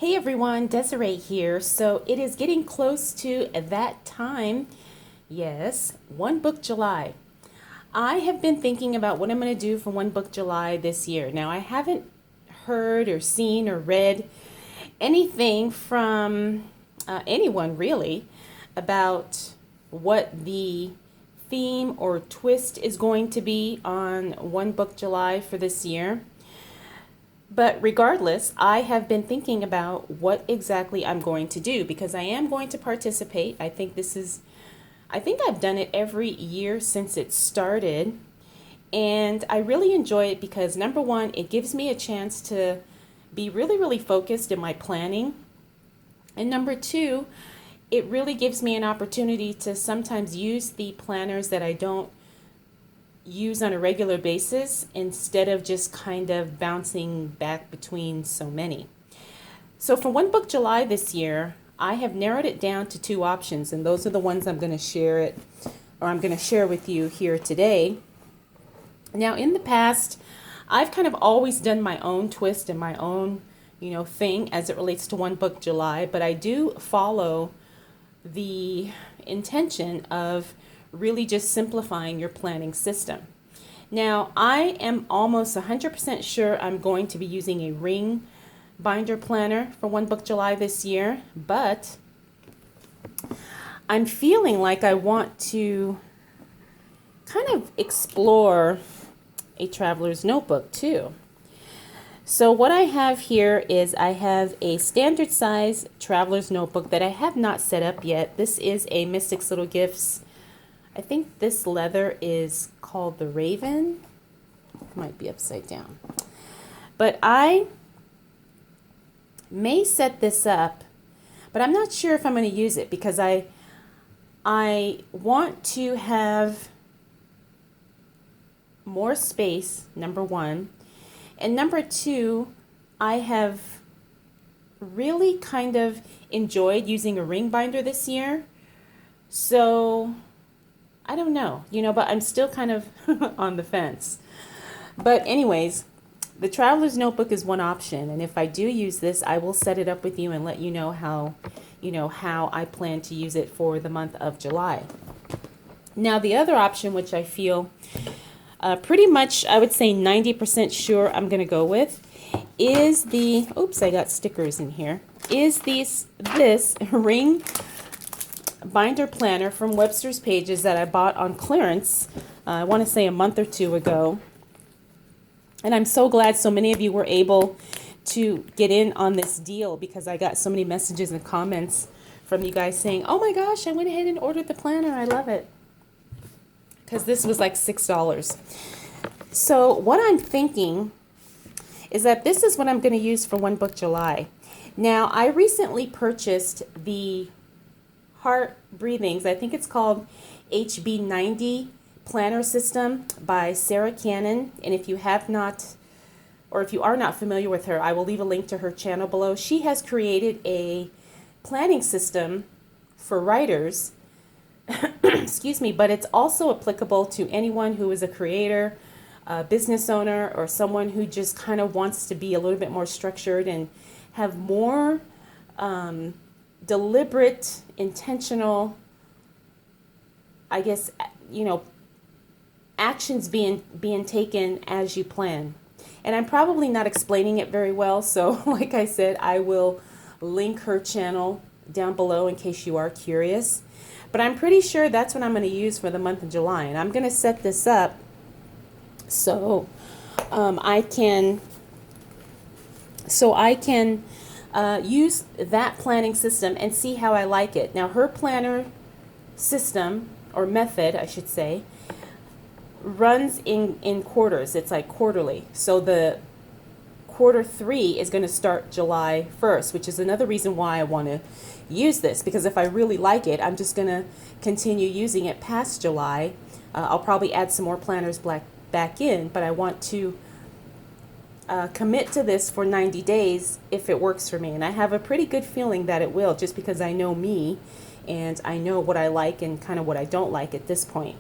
Hey everyone, Desiree here. So it is getting close to that time. Yes, One Book July. I have been thinking about what I'm going to do for One Book July this year. Now, I haven't heard or seen or read anything from anyone really about what the theme or twist is going to be on One Book July for this year. But regardless, I have been thinking about what exactly I'm going to do because I am going to participate. I think I've done it every year since it started. And I really enjoy it because number one, it gives me a chance to be really, really focused in my planning. And number two, it really gives me an opportunity to sometimes use the planners that I don't use on a regular basis instead of just kind of bouncing back between so many. So for One Book July this year, I have narrowed it down to two options, and those are the ones I'm going to share with you here today. Now, in the past, I've kind of always done my own twist and my own, thing as it relates to One Book July, but I do follow the intention of really just simplifying your planning system. Now, I am almost 100% sure I'm going to be using a ring binder planner for One Book July this year, but I'm feeling like I want to kind of explore a traveler's notebook too. So what I have here is I have a standard size traveler's notebook that I have not set up yet. This is a Mystics Little Gifts. I think this leather is called the Raven. It might be upside down. But I may set this up, but I'm not sure if I'm going to use it because I want to have more space, number one. And number two, I have really kind of enjoyed using a ring binder this year. So I don't know, but I'm still kind of on the fence. But anyways, the traveler's notebook is one option. And if I do use this, I will set it up with you and let you know how I plan to use it for the month of July. Now, the other option, which I feel pretty much, I would say 90% sure I'm going to go with, is I got stickers in here, is this ring binder planner from Webster's Pages that I bought on clearance, I want to say a month or two ago. And I'm so glad so many of you were able to get in on this deal because I got so many messages and comments from you guys saying, oh my gosh, I went ahead and ordered the planner. I love it. Because this was like $6. So what I'm thinking is that this is what I'm going to use for One Book July. Now, I recently purchased the Heart Breathings, I think it's called HB90 Planner System by Sarah Cannon. And if you have not, or if you are not familiar with her, I will leave a link to her channel below. She has created a planning system for writers, excuse me, but it's also applicable to anyone who is a creator, a business owner, or someone who just kind of wants to be a little bit more structured and have more deliberate, intentional, I guess, actions being taken as you plan. And I'm probably not explaining it very well, so like I said, I will link her channel down below in case you are curious. But I'm pretty sure that's what I'm going to use for the month of July. And I'm going to set this up so I can use that planning system and see how I like it. Now, her planner system, or method, I should say, runs in quarters. It's like quarterly. So the quarter 3 is going to start July 1st, which is another reason why I want to use this, because if I really like it, I'm just going to continue using it past July. I'll probably add some more planners back in, but I want to commit to this for 90 days if it works for me. And I have a pretty good feeling that it will, just because I know me and I know what I like and kind of what I don't like at this point.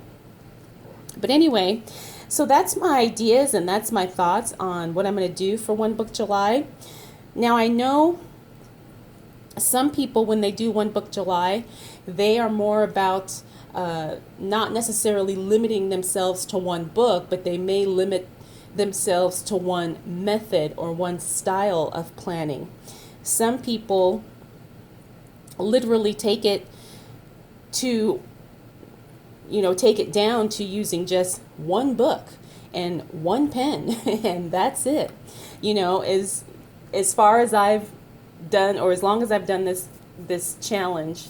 But anyway, so that's my ideas and that's my thoughts on what I'm going to do for One Book July. Now, I know Some people, when they do One Book July, they are more about not necessarily limiting themselves to one book, but they may limit themselves to one method or one style of planning. Some people literally take it to, take it down to using just one book and one pen, and that's it. As far as I've done, or as long as I've done this challenge,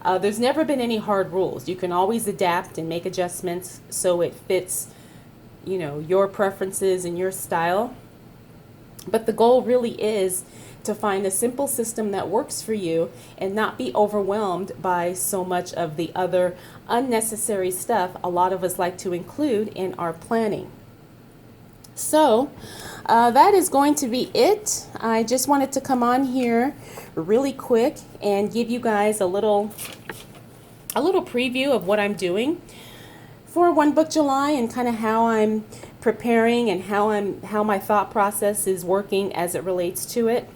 there's never been any hard rules. You can always adapt and make adjustments so it fits, your preferences and your style. But the goal really is to find a simple system that works for you and not be overwhelmed by so much of the other unnecessary stuff a lot of us like to include in our planning. So that is going to be it. I just wanted to come on here really quick and give you guys a little preview of what I'm doing for One Book July and kind of how I'm preparing and how my thought process is working as it relates to it.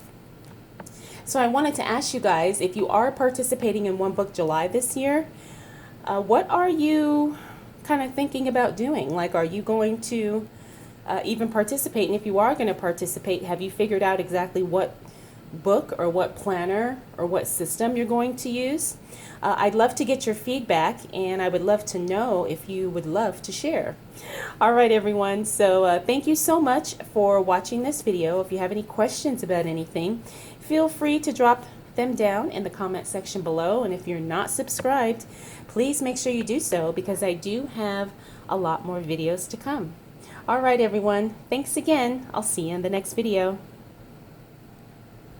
So I wanted to ask you guys, if you are participating in One Book July this year, what are you kind of thinking about doing? Like, are you going to even participate? And if you are going to participate, have you figured out exactly what book or what planner or what system you're going to use? I'd love to get your feedback, and I would love to know if you would love to share. All right, everyone. So thank you so much for watching this video. If you have any questions about anything, feel free to drop them down in the comment section below. And if you're not subscribed, please make sure you do so, because I do have a lot more videos to come. All right, everyone. Thanks again. I'll see you in the next video.